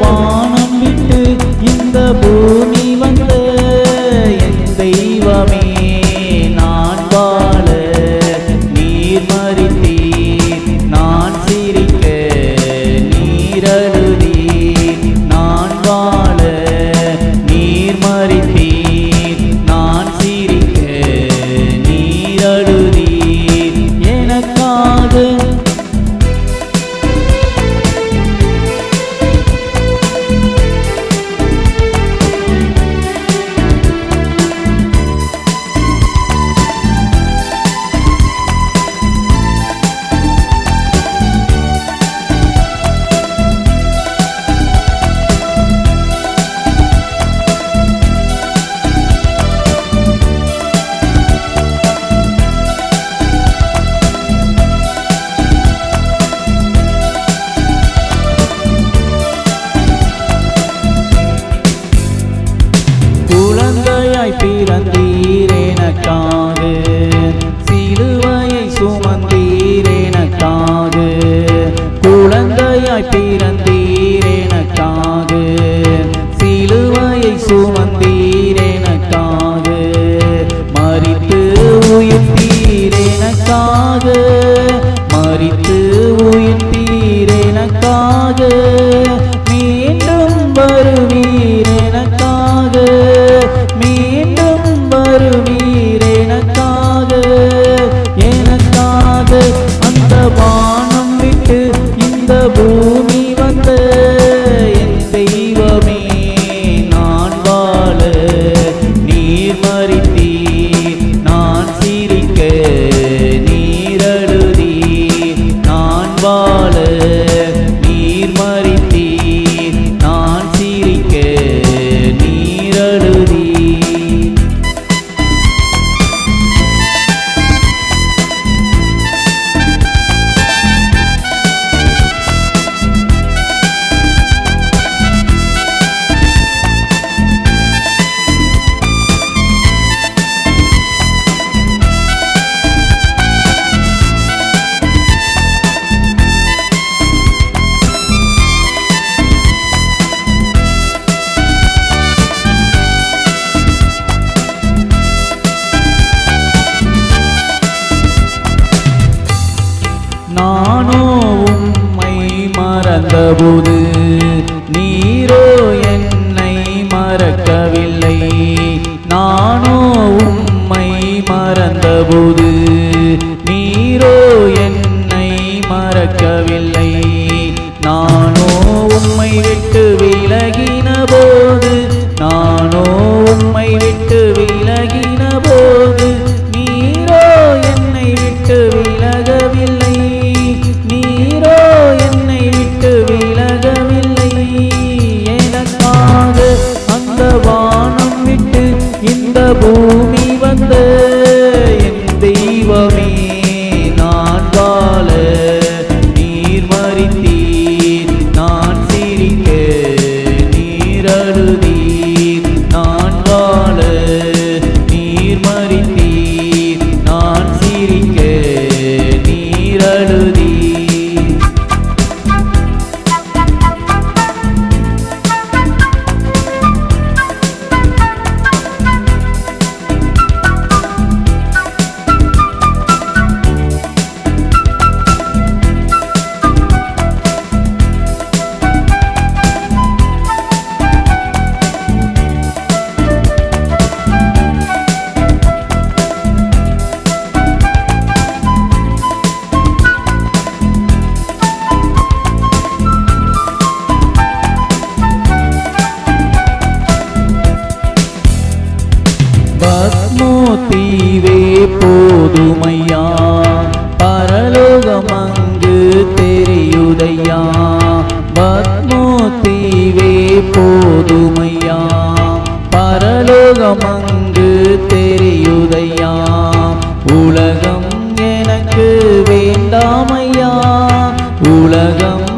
வானம் விட்டு இந்த பூமி வந்த என் தெய்வமே நான் வாழ நீர் மறித்தீர், நான் சிரிக்க நீர் அழுதீர். நான் வாழ நீர் மறித்தீர், நான் சிரிக்க நீர் அழுதீர். எனக்காக பிறந்தீர் எனக்காக, சிலுவையை சுமந்தீர் எனக்காக. குழந்தையாய் பிறந்தீர் எனக்காக, சிலுவையை சுமந்தீர் எனக்காக. மரித்து உயிர்த்தீர் எனக்காக, மரித்து உயிர்த்தீர் எனக்காக. மீண்டும் வருவீர் எனக்காக, மீண்டும் வருவீர் எனக்காக. எனக்காக அந்த வானம் விட்டு இந்த பூமி வந்த என் தெய்வமே நான் வாழ நீர் மறித்தீர், நான் சிரிக்க நீர் அழுதீர். நான் வாழ நீர் மறித்தீர், நான் சிரிக்க நீர் அழுதீர். நானோ உம்மை மறந்தபோது நீரோ என்னை மறக்கவில்லை. நானோ உம்மை மறந்தபோது நீரோ என்னை மறக்கவில்லை. நானோ உம்மை விட்டு விலகின போது, நானோ உம்மை விட்டு விலகின போது நீரோ என்னை விட்டு விலகவில்லை. நீரோ என்னை விட்டு விலகவில்லை. எனக்காக அந்த வானம் விட்டு இந்த பூமி வந்த என் தெய்வமே நான் வாழ நீர் மறித்தீர், நான் சிரிக்க நீர் அழுதீர். நான் வாழ நீர் மறித்தீர், நான் சிரிக்க நீர் அழுதீர். தீவே போதுமையா, பரலோகம் அங்கு தெரியுதையா. பத்மோ தீவே போதுமையா, பரலோகம் அங்கு தெரியுதையா. உலகம் எனக்கு வேண்டாமையா, உலகம்